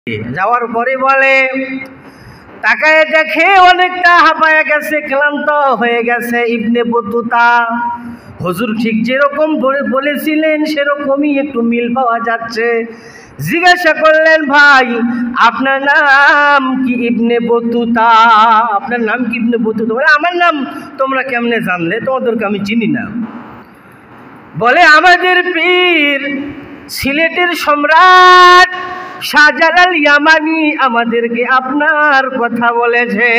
যাওয়ার পরে বলে, তাকায় দেখে অনেকটা হাঁপায়া গেছে, ক্লান্ত হয়ে গেছে ইবনে বতুতা। হুজুর ঠিক যেরকম বলেছিলেন সেরকমই একটু মিল পাওয়া যাচ্ছে। জিজ্ঞাসা করলেন, ভাই আপনার নাম কি? Ibn Battuta. আপনার নাম কি ইবনে বতুতা? বলে, আমার নাম তোমরা কেমনে জানলে? তোমাদেরকে আমি চিনি না। বলে, আমাদের পীর সিলেটের সম্রাট শাহজালাল ইয়ামানি আমাদেরকে আপনার কথা বলেছে,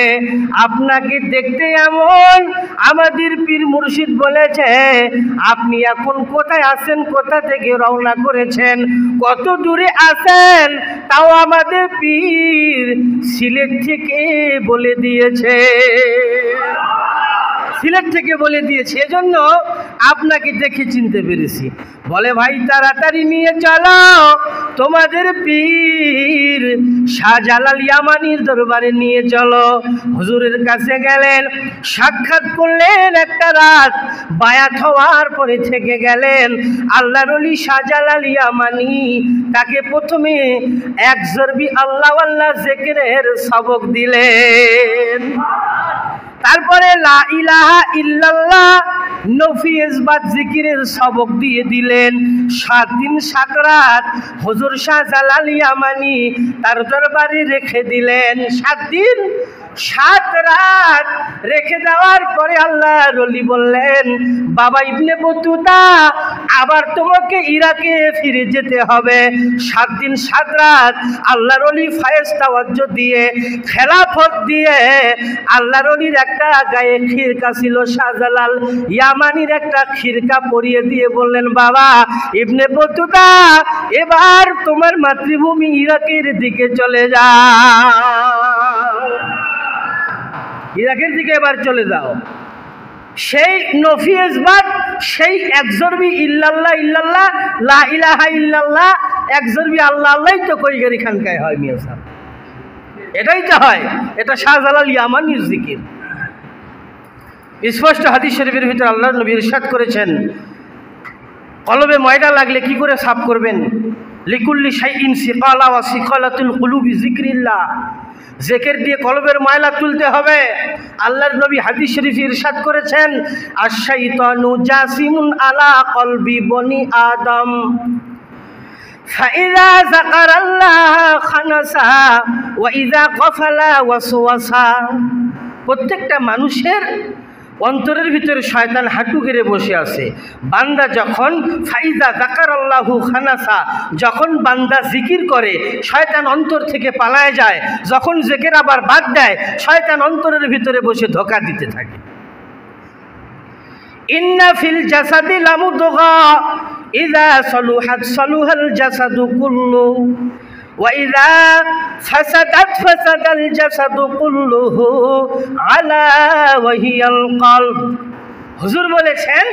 আপনাকে দেখতে এমন। আমাদের পীর মুর্শিদ বলেছে আপনি এখন কোথায় আছেন, কোথা থেকে রওনা করেছেন, কত দূরে আছেন, তাও আমাদের পীর সিলেট থেকে বলে দিয়েছে। সিলেট থেকে বলে দিয়েছে, এজন্য আপনাকে দেখে চিনতে পেরেছি। বলে, ভাই তাড়াতাড়ি নিয়ে চলো, তোমাদের পীর শাহজালাল ইয়ামানির দরবারে নিয়ে চলো। হুজুরের কাছে গেলেন, সাক্ষাৎ করলেন, একটা রাত বায়াত হওয়ার পরে থেকে গেলেন। আল্লাহর ওলি শাহজালাল ইয়ামানি তাকে প্রথমে এক জরবি আল্লাহ আল্লাহ জিকিরের সবক দিলেন, তারপরে লা ইলাহা ইল্লাল্লাহ নফি ইসবাত জিকিরের সবক দিয়ে দিলেন। 7 দিন 7 রাত হুজুর শাহজালাল ইয়ামানি তার দরবারে রেখে দিলেন। 7 দিন 7 রাত রেখে দেওয়ার পরে আল্লাহর ওলি বললেন, বাবা ইবনে বতুতা, আবার তোমাকে ইরাকে ফিরে যেতে হবে। 7 দিন 7 রাত আল্লাহর ওলি ফায়েজ তাওয়াজ্জুহ দিয়ে, খেলাফত দিয়ে, আল্লাহর ওলির একটা গায়ে খিরকা ছিল, শাহজালাল ইয়ামানির একটা খিরকা পরিয়ে দিয়ে বললেন, বাবা ইবনে বতুতা, এবার তোমার মাতৃভূমি ইরাকের দিকে চলে যাও, ইরাকের দিকে এবার চলে যাও। সেই নফি ইসবাত, সেই একজরবি ইল্লাল্লাহ ইল্লাল্লাহ লা ইলাহা ইল্লাল্লাহ, একজরবি আল্লাহ আল্লাহই তো কইগারি খানকায় হয় মিয়া সাহেব, এটাই তো হয়। এটা শাহজালাল ইয়ামানির জিকির। স্পষ্ট হাদিস শরীফের ভিতরে আল্লাহর নবী ইরশাদ করেছেন, কলবে ময়লা লাগলে কি করে সাফ করবেন? লিকুল্লি শাইইন সিকালা ওয়া সিকালাতুল কুলুবি যিকরিল্লাহ। জিকির দিয়ে কলবের ময়লা তুলতে হবে। আল্লাহর নবী হাদিস শরীফে ইরশাদ করেছেন, আশ-শাইতানু জাসিমুন আলা কলবি বনি আদম ফাইযা যাকারাল্লাহ খানাসা ওয়া ইযা গাফালা ওয়াসওয়াসা। প্রত্যেকটা মানুষের অন্তরের ভিতরে শয়তান হাঁটু গেড়ে বসে আছে। বান্দা যখন ফাইজা যাকারাল্লাহু খানাসা, যখন বান্দা জিকির করে শয়তান অন্তর থেকে পালায় যায়। যখন জিকির আবার বাদ দেয়, শয়তান অন্তরের ভিতরে বসে ধোঁকা দিতে থাকে। ইন্না ফিল জাসাদি লামুদগা ইযা সালুহাত সালুহাল জাসাদু কুল্লু ওয়া ইযা ফাসাদাত ফাসাদাল জাসাদু কুল্লুহু আলা ওয়া হিয়াল কলব। হুজুর বলেছেন,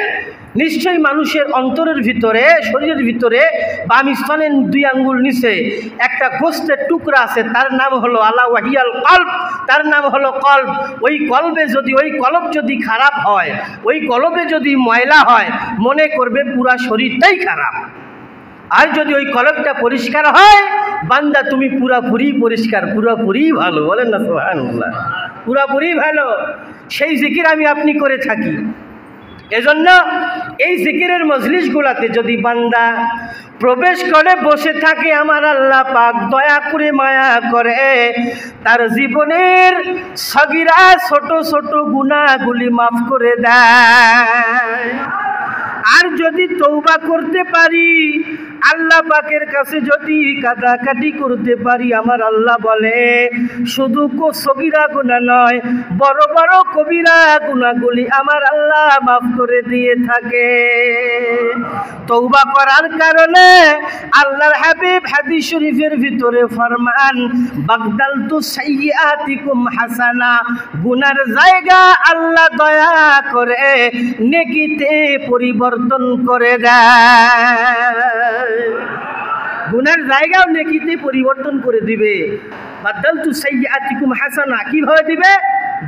নিশ্চয়ই মানুষের অন্তরের ভিতরে, শরীরের ভিতরে বাম স্তনের 2 আঙ্গুল নিচে একটা গোস্তের টুকরা আছে, তার নাম হলো আলা ওয়া হিয়াল কলব, তার নাম হলো কলব। ওই কলবে যদি, ওই কলব যদি খারাপ হয়, ওই কলবে যদি ময়লা হয়, মনে করবে পুরা শরীরটাই খারাপ। আর যদি ওই কলবটা পরিষ্কার হয়, বান্দা তুমি পুরাপুরি পরিষ্কার, পুরাপুরি ভালো। বলেন না সুবহানাল্লাহ, পুরাপুরি ভালো। সেই জিকির আমি আপনি করে থাকি। এজন্য এই জিকিরের মজলিসগুলাতে যদি বান্দা প্রবেশ করে বসে থাকে, আমার আল্লাহ পাক দয়া করে মায়া করে তার জীবনের সগীরা ছোট ছোট গুনাহগুলি মাফ করে দেয়। আর যদি তওবা করতে পারি, আল্লাহ পাকের কাছে যদি কাটাকাটি করতে পারি, আমার আল্লাহ বলে শুধু সগীরা গুনাহ নয়, বড় বড় কবিরা গুনাহগুলি আমার আল্লাহ মাফ করে দিয়ে থাকে। তওবা করার কারণে আল্লাহর হাবিব হাদিস শরীফের ভিতরে ফরমান, বাগদালতু সাইয়্যাতিকুম হাসানা। গুনার জায়গা আল্লাহ দয়া করে নেকিতে পরিবর্তন করে দেয়। গুনার জায়গাও নেকিতে পরিবর্তন করে দিবে। বাদদালতু সাইয়্যাতিকুম হাসানা, কিভাবে দিবে?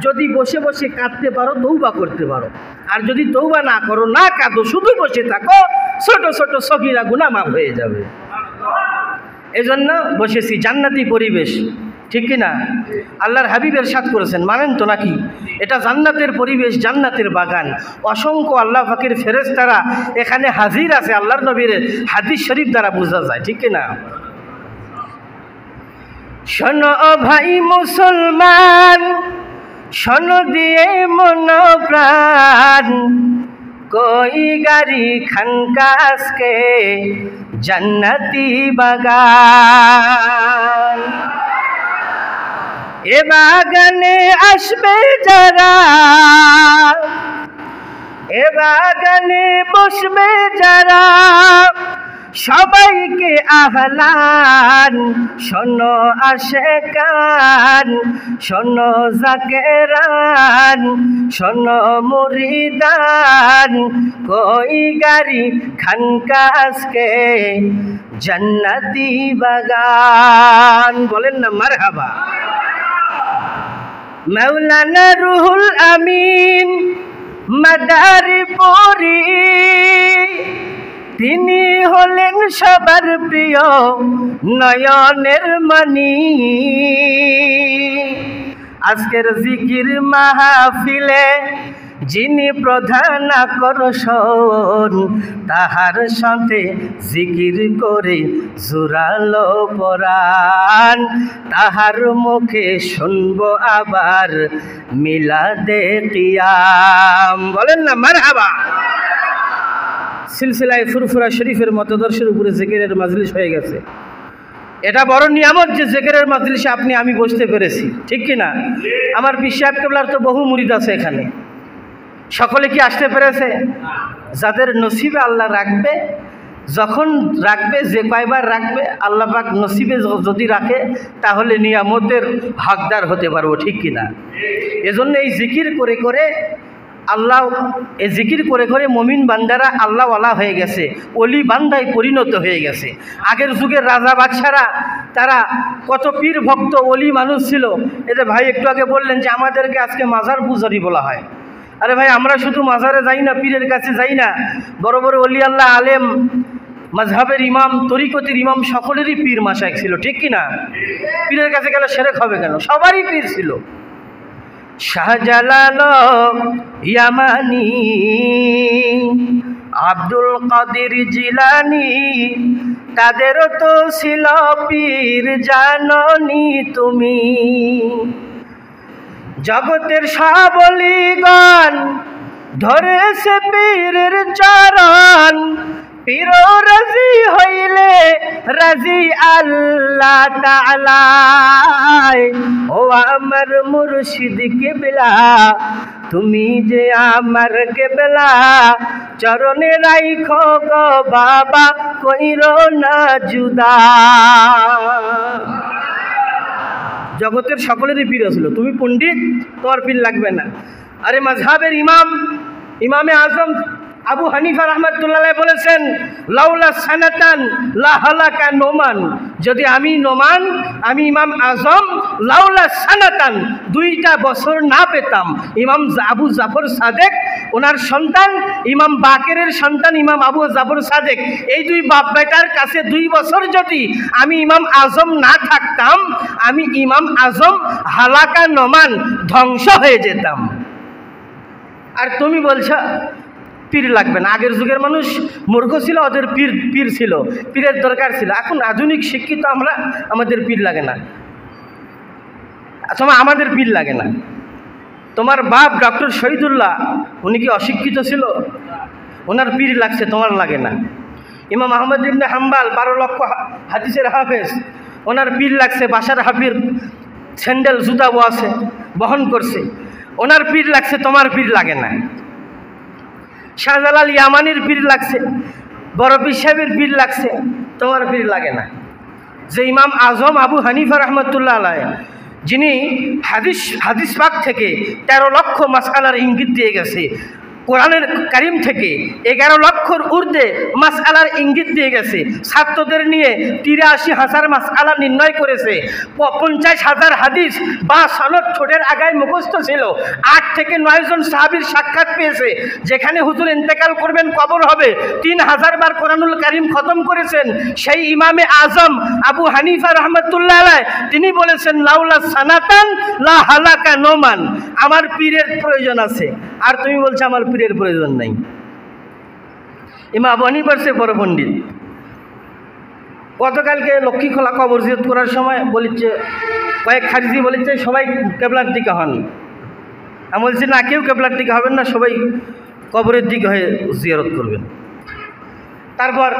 যদি বসে বসে কাঁদতে পারো, তওবা করতে পারো। আর যদি তওবা না করো, না কাঁদো, শুধু বসে থাকো, ছোট ছোট সগীরা গুনাহ মাফ হয়ে যাবে। এজন্য বসেছি, জান্নাতি পরিবেশ, ঠিক কি না? আল্লাহর হাবিব ইরশাদ করেছেন, মানেন তো নাকি? এটা জান্নাতের পরিবেশ, জান্নাতের বাগান। অসংখ্য আল্লাহ পাকের ফেরেশতারা এখানে হাজির আছে, আল্লাহর নবীর হাদিস শরীফ দ্বারা বোঝা যায়, ঠিক কি না? শোনো ভাই মুসলমান, শোনো দিয়ে মন প্রাণ, কই গাড়ি খানকাসকে জান্নাতি বাগান। এ বাগানে আসবে যারা, এ বাগানে বসবে যারা, সবাইকে আহলান। শোনো আশেকান, শোনো জাকেরান, শোনো মুরিদান, কই গাড়ি খানকাসকে জান্নাতি বাগান। বলেন না মারহাবা। মাওলানা রুহুল আমিন মাদারীপুরি, তিনি হলেন সবার প্রিয় নয়নের মণি। আজকের জিকির মাহফিলে যিনি প্রধান আকর্ষণ, তাহার সাথে জিকির করে জোরালো পরাণ, তাহার মুখে শুনবো আবার মিলাদে কিয়াম। বলেন না মারহাবা। সিলসিলায় ফুরফুরা শরীফের মতদর্শের উপরে জিকিরের মাজলিস হয়ে গেছে। এটা বড় নিয়ামত যে জিকিরের মাজলিসে আপনি আমি বসতে পেরেছি, ঠিক কি না? আমার পীর সাহেব কেবলার তো বহু মুরিদ আছে এখানে, সকলে কি আসতে পেরেছে? যাদের নসিবে আল্লাহ রাখবে, যখন রাখবে, যে কয়বার রাখবে, আল্লাহ পাক নসিবে যদি রাখে তাহলে নিয়ামতের হকদার হতে পারবো, ঠিক কি না? এজন্য এই জিকির করে করে আল্লাহ, এই জিকির করে করে মুমিন বান্দারা আল্লাহওয়ালা হয়ে গেছে, অলি বান্দায় পরিণত হয়ে গেছে। আগের যুগের রাজা বাদশারা তারা কত পীর ভক্ত অলি মানুষ ছিল। এতে ভাই একটু আগে বললেন যে আমাদেরকে আজকে মাজার পূজারি বলা হয়। আরে ভাই, আমরা শুধু মাজারে যাই না, পীরের কাছে যাই না, বড় বড় অলি আল্লাহ আলেম, মাযহাবের ইমাম, তরিকতের ইমাম, সকলেরই পীর মাশায়েখ ছিল, ঠিক কি না? পীরের কাছে গেলে শিরক হবে কেন? সবারই পীর ছিল। শাহজালাল ইয়ামানি, আব্দুল কাদের জিলানি, তাদেরও তো ছিল পীর, জাননি তুমি। জগতের সাবলীগণ ধরেছে পীরের চরণ, পীর রাজি হইলে রাজি আল্লাহ তাআলা। ও আমার মুর্শিদ কিবলা, তুমি যে আমার কিবলা, চরণে রাইখো গো বাবা, কইরো না জুদা। জগতের সকলেরই পীর ছিল। তুমি পণ্ডিত, তোমার পীর লাগবে না। আরে মাযহাবের ইমাম, ইমামে আজম আবু হানিফা রাহমাতুল্লাহ আলাইহি বলেছেন, লাউলা সানাতান লা হালাকা নোমান, যদি আমি নোমান, আমি ইমাম আজম, লাউলা সানাতান, 2টা বছর না পেতাম, ইমাম আবু জাফর সাদেক, ওনার সন্তান ইমাম বাকেরের সন্তান ইমাম আবু জাফর সাদেক, এই 2 বাপ বেটার কাছে 2 বছর যদি আমি ইমাম আজম না থাকতাম, আমি ইমাম আজম হালাকা নোমান, ধ্বংস হয়ে যেতাম। আর তুমি বলছো পীর লাগবে না। আগের যুগের মানুষ মূর্খ ছিল, ওদের পীর ছিল, পীরের দরকার ছিল। এখন আধুনিক শিক্ষিত আমরা, আমাদের পীর লাগে না। তোমার আমাদের পীর লাগে না। তোমার বাপ ডক্টর শহীদুল্লাহ, উনি কি অশিক্ষিত ছিল? ওনার পীর লাগছে, তোমার লাগে না। ইমাম আহমদ ইবনে হাম্বাল 12 লক্ষ হাদিসের হাফেজ, ওনার পীর লাগছে, বাসার হাফির স্যান্ডেল জুতা আছে বহন করছে, ওনার পীর লাগছে, তোমার পীর লাগে না। শাহজালাল ইয়ামানির পীর লাগছে, বড় পীর সাহেবের পীর লাগছে, তোমার পীর লাগে না। যে ইমাম আজম আবু হানিফা রাহমাতুল্লাহ আলাইহি, যিনি হাদিস পাক থেকে 13 লক্ষ মাসআলার ইঙ্গিত দিয়ে গেছে, কোরআনের কারিম থেকে 11 লক্ষর ঊর্ধ্বে মাসআলার ইঙ্গিত দিয়ে গেছে। ছাত্রদের নিয়ে 83,000 মাসআলা নির্ণয় করেছে। 50,000 হাদিস বা সনদ ঠোঁটের আগায় মুখস্থ ছিল। 8 থেকে 9 জন সাহাবীর সাক্ষাৎ পেয়েছে। যেখানে হুজুর ইন্তেকাল করবেন, কবর হবে, 3000 বার কোরআনুল কারিম খতম করেছেন। সেই ইমামে আজম আবু হানিফা রহমতুল্লাহ আলাইহি তিনি বলেছেন, লাউলা সানাতান লা হালাকা নোমান, আমার পীরের প্রয়োজন আছে। আর তুমি বলছো আমার পীরের প্রয়োজন নাই। ইমাম আবু হানিফার সে বড় পণ্ডিত। গতকালকে লক্ষ্মীখোলা কবর জিয়ারত করার সময় বলেছে, কয়েক খারিজি বলেছে সবাই কেবলার দিকে হন। আমি বলছি না, কেউ কেবলার দিকে হবেন না, সবাই কবরের দিকে হয়ে জিয়ারত করবেন। তারপর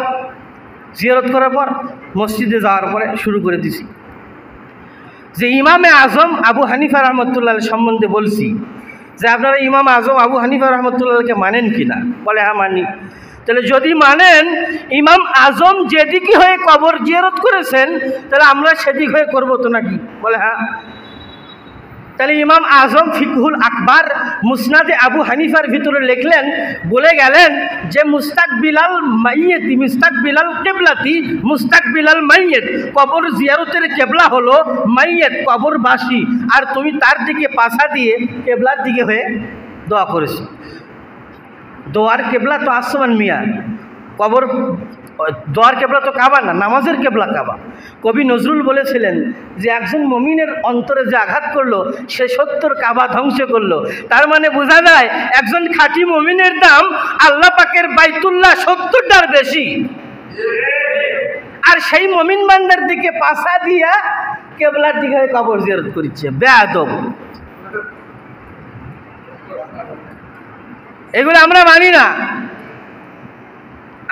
জিয়ারত করার পর মসজিদে যাওয়ার পরে শুরু করে দিছি যে ইমামে আজম আবু হানিফা রহমতুল্লাহ সম্বন্ধে বলছি যে আপনারা ইমাম আজম আবু হানিফা রহমতুল্লাহকে মানেন কি না? বলে হ্যাঁ মানি। তাহলে যদি মানেন ইমাম আজম যেদিকে হয়ে কবর জিয়ারত করেছেন, তাহলে আমরা সেদিক হয়ে করবো তো নাকি? বলে হ্যাঁ। তাহলে ইমাম আজম ফিকহুল আকবার মুসনাদে আবু হানিফার ভিতরে লিখলেন, বলে গেলেন যে মুস্তাকবিলাল মাইয়েতি মুস্তাকবিলাল কিবলাতি মুস্তাকবিলাল মাইয়েত, কবর জিয়ারতের কেবলা হলো মাইয়েত, কবরবাসী, আর তুমি তার দিকে পাছা দিয়ে কেবলার দিকে হয়ে দোয়া করেছো। দোয়ার কেবলা তো আসমান মিয়া, কবর দোয়ার কেবলা তো কাবা না, নামাজের কেবলা কাবা। কবি নজরুল বলেছিলেন যে একজন মুমিনের অন্তরে যে আঘাত করলো সে 70 কাবা ধ্বংস করলো। তার মানে বোঝা যায় একজন খাঁটি মুমিনের দাম আল্লাহ পাকের বাইতুল্লাহ 70টার বেশি। আর সেই মুমিন বান্দার দিকে পাছা দিয়া কেবলার দিকে কবর জিয়ারত করছে, বেয়াদব। এগুলো আমরা মানি না,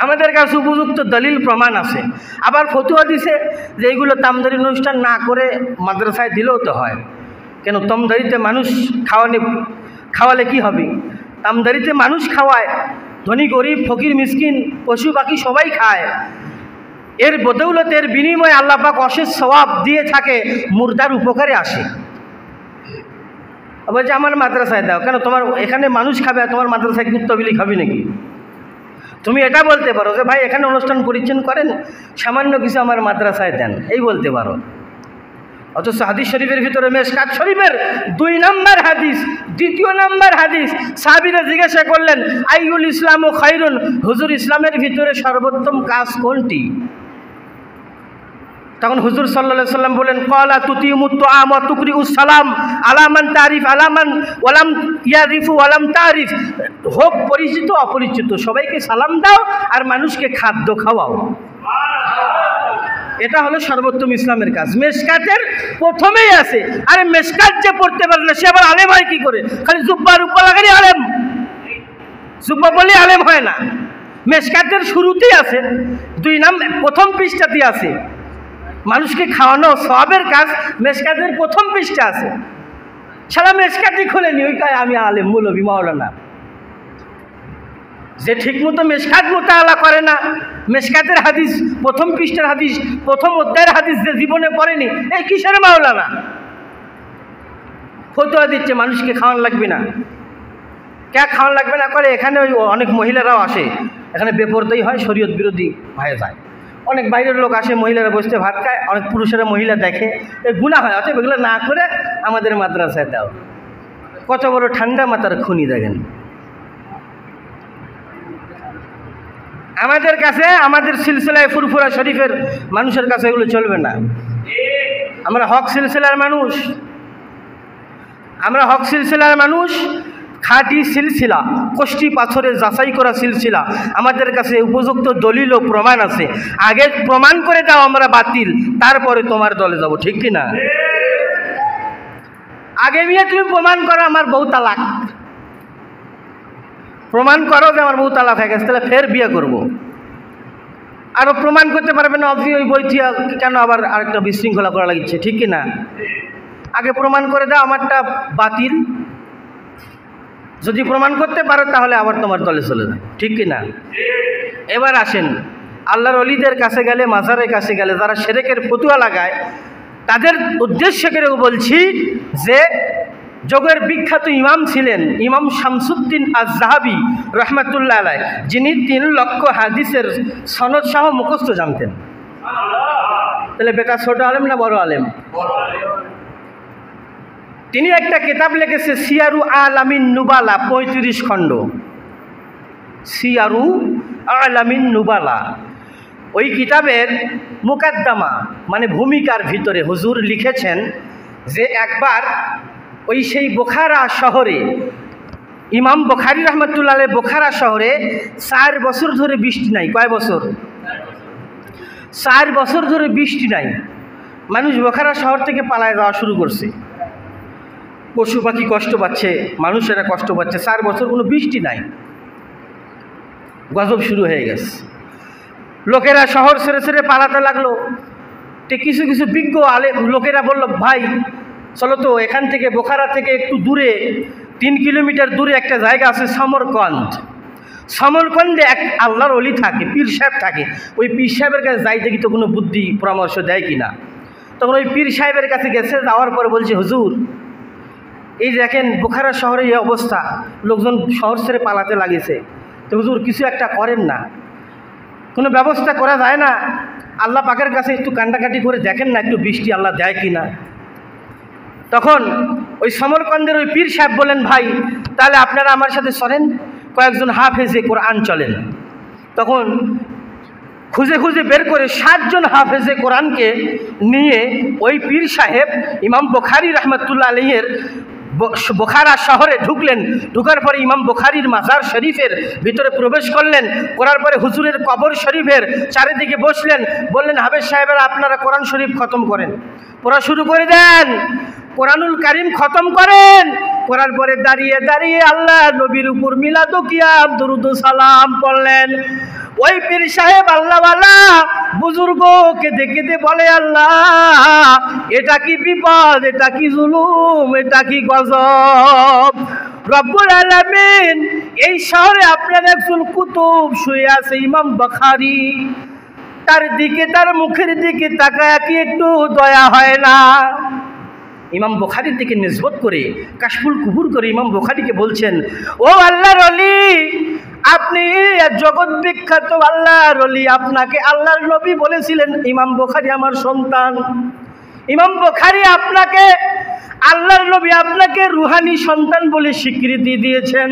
আমাদের কাছে উপযুক্ত দলিল প্রমাণ আছে। আবার ফতুয়া দিছে যে এইগুলো তামদারি অনুষ্ঠান না করে মাদ্রাসায় দিলেও তো হয়। কেন? তামদারিতে মানুষ খাওয়ালে কি হবে? তামদারিতে মানুষ খাওয়ায়, ধনী গরিব ফকির মিসকিন পশু পাখি সবাই খায়। এর বদৌলতে এর বিনিময়ে আল্লাহ পাক অশেষ সওয়াব দিয়ে থাকে, মুর্দার উপকারে আসে। বলছে আমার মাদ্রাসায় দাও। কেন? তোমার এখানে মানুষ খাবে আর তোমার মাদ্রাসায় কিন্তু তবিলি খাবি নাকি? তুমি এটা বলতে পারো যে ভাই এখানে অনুষ্ঠান পরিচ্ছন্ন করেন, সামান্য কিছু আমার মাদ্রাসায় দেন, এই বলতে পারো। অথচ হাদিস শরীফের ভিতরে মেশকাত শরীফের 2 নম্বর হাদিস, 2য় নম্বর হাদিস, সাহাবীরা জিজ্ঞাসা করলেন আইউল ইসলাম ও খায়রুন, হুজুর ইসলামের ভিতরে সর্বোত্তম কাজ কোনটি? তখন হুজুর সাল্লাল্লাহু আলাইহি সাল্লাম বলেন, ক্বালা তুতিমুত তুআম ওয়া তুকরিউস সালাম আলা মান তারিফ আলা মান ওয়ালাম ইয়ারিফু ওয়ালাম তারিফ, হোক পরিচিত অপরিচিত সবাইকে সালাম দাও আর মানুষকে খাদ্য খাওয়াও। এটা হলো সর্বোত্তম ইসলামের কাজ। মেশকাতের প্রথমেই আছে। আরে মেশকাত যে পড়তে পারে না সে আবার আলেম হয় কি করে? খালি জুব্বার উপর লাগালি আলেম, জুব্বা বলে আলেম হয় না। মেশকাতের শুরুতেই আছে, 2 নম্বর প্রথম পৃষ্ঠাতেই আছে মানুষকে খাওয়ানো সওয়াবের কাজ, মেশকাতের প্রথম পৃষ্ঠা আছে। সারা মেশকাতই খুলেনি, ওই কায় আমি আলেম মৌলভী মাওলানা। যে ঠিকমতো মেশকাত মোতালা করে না, মেশকাতের হাদিস প্রথম পৃষ্ঠার হাদিস প্রথম অধ্যায়ের হাদিস যে জীবনে পড়েনি, এই কিসের মাওলানা? ফতোয়া দিচ্ছে মানুষকে খাওয়ান লাগবে না। কে খাওয়ান লাগবে না করে? এখানে ওই অনেক মহিলারাও আসে, এখানে বেপরদাই হয়, শরীয়ত বিরোধী হয়ে যায়। অনেক বাইরের লোক আসে, মহিলারা বসতে ভাত খায়, অনেক পুরুষেরা মহিলা দেখে, এই গুনাহ হয়। অতএব এগুলো না করে আমাদের মাদ্রাসায় দাও। কত বড় ঠান্ডা মাথার খুনি দেখেন। আমাদের কাছে, আমাদের সিলসিলায় ফুরফুরা শরীফের মানুষের কাছে এগুলো চলবে না। আমরা হক সিলসিলার মানুষ, আমরা হক সিলসিলার মানুষ, খাঁটি সিলসিলা, কষ্টি পাথরে যাচাই করা সিলসিলা। আমাদের কাছে উপযুক্ত দলিল ও প্রমাণ আছে। আগে প্রমাণ করে দাও আমরা বাতিল, তারপরে তোমার দলে যাব, ঠিক কি না? আগে নিয়ে তুমি প্রমাণ করো আমার বউ তালাক, প্রমাণ করো যে আমার বউ তালাক হয়ে গেছে, তাহলে ফের বিয়ে করব। আরও প্রমাণ করতে পারবে না, আপনি ওই বই থেকে কেন আবার আরেকটা বিশৃঙ্খলা করা লাগছে, ঠিক কি না? আগে প্রমাণ করে দাও আমারটা বাতিল, যদি প্রমাণ করতে পারো তাহলে আবার তোমার দলে চলে যায়, ঠিক কি না? এবার আসেন, আল্লাহর ওলিদের কাছে গেলে, মাজারের কাছে গেলে যারা শিরকের ফতুয়া লাগায় তাদের উদ্দেশ্য করে বলছি যে যুগের বিখ্যাত ইমাম ছিলেন ইমাম শামসুদ্দিন আয-যাহাবী রহমাতুল্লাহ আলাইহি, যিনি 3 লক্ষ হাদিসের সনদ সহ মুখস্থ জানতেন। তাহলে বেটা ছোট আলেম না বড় আলেম? তিনি একটা কিতাব লিখেছে সিয়ারু আলামিন নুবালা, 35 খণ্ড, সিয়ারু আলামিন নুবালা। ওই কিতাবের মুকাদ্দামা মানে ভূমিকার ভিতরে হুজুর লিখেছেন যে একবার ওই সেই বোখারা শহরে, ইমাম বুখারী রহমাতুল্লাহ আলাইহি বোখারা শহরে 4 বছর ধরে বৃষ্টি নাই। কয় বছর? 4 বছর ধরে বৃষ্টি নাই। মানুষ বোখারা শহর থেকে পালায় যাওয়া শুরু করছে, পশু পাখি কষ্ট পাচ্ছে, মানুষেরা কষ্ট পাচ্ছে। 4 বছর কোনো বৃষ্টি নাই, গজব শুরু হয়ে গেছে। লোকেরা শহর ছেড়ে ছেড়ে পালাতে লাগলো। কিছু কিছু বিজ্ঞ আলেম লোকেরা বলল, ভাই চলো তো এখান থেকে বোখারা থেকে একটু দূরে 3 কিলোমিটার দূরে একটা জায়গা আছে সমরকন্দ। সমরকন্দে এক আল্লাহর ওলি থাকে, পীর সাহেব থাকে। ওই পীর সাহেবের কাছে যাই দেখি তো কোনো বুদ্ধি পরামর্শ দেয় কিনা। তখন ওই পীর সাহেবের কাছে গেছে, যাওয়ার পরে বলছে, হুজুর এই দেখেন বোখারা শহরে এই অবস্থা, লোকজন শহর ছেড়ে পালাতে লাগিয়েছে, তো হুজুর কিছু একটা করেন না, কোনো ব্যবস্থা করা যায় না? আল্লাহ পাকের কাছে একটু কান্ডাকাটি করে দেখেন না, একটু বৃষ্টি আল্লাহ দেয় কিনা। তখন ওই সমরকন্দের ওই পীর সাহেব বলেন, ভাই তাহলে আপনারা আমার সাথে চলেন, কয়েকজন হাফেজে কোরআন চলেন। তখন খুঁজে খুঁজে বের করে 7 জন হাফেজে কোরআনকে নিয়ে ওই পীর সাহেব ইমাম বুখারী রহমাতুল্লাহ আলাইহির বোখারা শহরে ঢুকলেন। ঢুকার পরে ইমাম বুখারীর মাজার শরীফের ভিতরে প্রবেশ করলেন। করার পরে হুজুরের কবর শরীফের চারিদিকে বসলেন। বললেন, হাফেজ সাহেবেরা আপনারা কোরআন শরীফ খতম করেন, পড়া শুরু করে দেন, কোরআনুল কারীম খতম করেন। করার পরে দাঁড়িয়ে দাঁড়িয়ে আল্লাহ নবীর উপর মিলাদ ও কিয়াম দরুদ ও সালাম পড়লেন। ওই পীর সাহেব আল্লাহওয়ালা বুজুর্গকে দেখে বলে, আল্লাহ এটা কি বিপদ, এটা কি জুলুম, এটা কি গজব। রব্বুল আলামিন এই শহরে আপনার একজন কুতুব শুয়ে আছে ইমাম বুখারী, তার দিকে, তার মুখের দিকে তাকায় কি একটু দয়া হয় না? ইমাম বুখারীর দিকে নিসবত করে কাশফুল কুবুর করে ইমাম বুখারীকে বলছেন, ও আল্লাহর ওলি, আপনি জগৎ বিখ্যাত আল্লাহর ওলি, আপনাকে আল্লাহর নবী বলেছিলেন ইমাম বুখারী আমার সন্তান। ইমাম বুখারী আপনাকে, আল্লাহর নবী আপনাকে রুহানি সন্তান বলে স্বীকৃতি দিয়েছেন।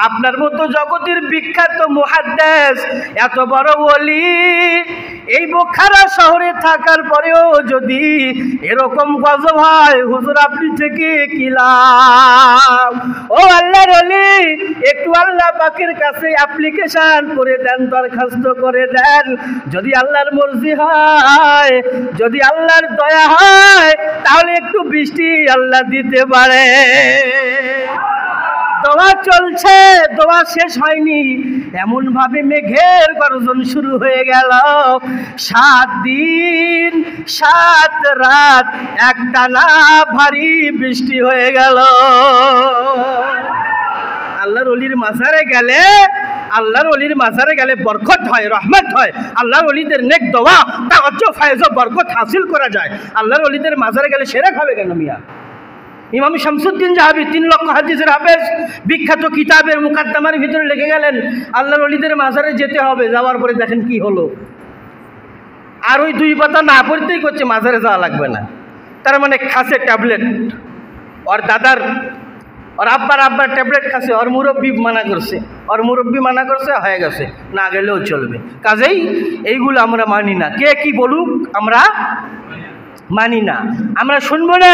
আপনার মতো জগতের বিখ্যাত মুহাদ্দিস, এত বড় ওলি, এই বোখারা শহরে থাকার পরেও যদি এরকম গজব হয়, হুজুর আপনি থেকে কি লাভ? ও আল্লাহর ওলি, একটু আল্লাহ পাকের কাছে অ্যাপ্লিকেশন করে দেন, দরখাস্ত করে দেন, যদি আল্লাহর মর্জি হয়, যদি আল্লাহর দয়া হয়, তাহলে একটু বৃষ্টি আল্লাহ দিতে পারে। দোয়া চলছে, দোয়া শেষ হয়নি, এমন ভাবে মেঘের গর্জন শুরু হয়ে গেল। 7 দিন 7 রাত একটানা ভারী বৃষ্টি হয়ে গেল। আল্লাহর ওলির মাজারে গেলে, আল্লাহর ওলির মাজারে গেলে বরকত হয়, রহমত হয়। আল্লাহর ওলিদের নেক দোয়া, তাওয়াজ্জুহ, ফায়জ ও বরকত হাসিল করা যায়। আল্লাহর ওলিদের মাজারে গেলে সেরেক হবে কেন মিয়া? ইমাম শামসুদ্দিন যাহাবী 3 লক্ষ হাদিসের হাফেজ, বিখ্যাত কিতাবের মুকাদ্দামার ভিতরে লিখে গেলেন আল্লাহর ওলিদের মাজারে যেতে হবে। যাওয়ার পরে দেখেন কি হলো, আর ওই 2 পাতা না পড়তেই করছে মাজারে যাওয়া লাগবে না। তার মানে খাসে ট্যাবলেট, ওর দাদার, ওর আব্বার ট্যাবলেট খাসে, ওর মুরব্বী মানা করছে, হয়ে গেছে, না গেলেও চলবে। কাজেই এইগুলো আমরা মানি না। কে কি বলুক আমরা মানি না, আমরা শুনবো না।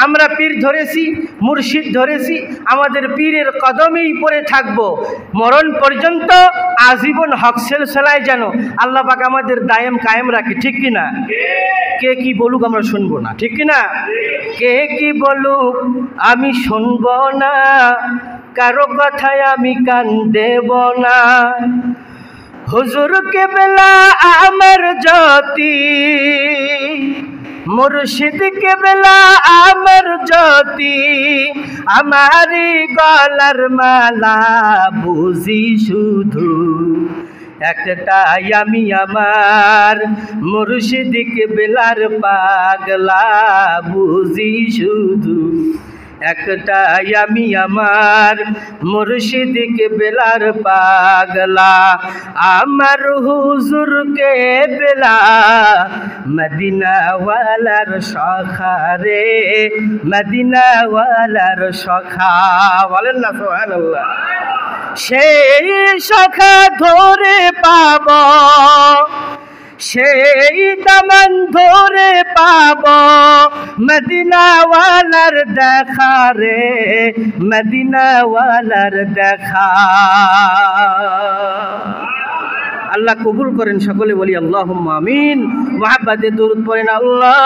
আমরা পীর ধরেছি, মুর্শিদ ধরেছি, আমাদের পীরের কদমেই পড়ে থাকবো মরণ পর্যন্ত, আজীবন হক সিলসিলায় যেন আল্লাহ পাক আমাদের দায়েম কায়েম রাখে। ঠিক কিনা? কে কি বলুক আমরা শুনবো না, ঠিক কিনা? কে কি বলুক আমি শুনবো না, কারো কথায় আমি কান দেব না। হুজুর কেবলা আমার জ্যোতি, মুর্শিদ কেবলা আমার জ্যোতি, আমারি গলার মালা বুঝি শুধু একটাই আমি আমার, মুর্শিদ কেবলার পাগলা বুঝি শুধু একটাই আমি আমার মুর্শিদ কেবলার পাগলা, আমার হুজুরকে বেলা মদিনা ওয়ালার সখা রে, মদিনা ওয়ালার সখা। বলেন না সুবহানাল্লাহ। সেই সখা ধরে পাব, সেই দামান ধরে পাব, মদিনা ওয়ালার দেখা রে, মদিনা ওয়ালার দেখা। আল্লাহ কবুল করেন, সকলে বলি আল্লাহুম্মা আমিন। মুহাব্বতে দরুদ পড়েন। আল্লাহ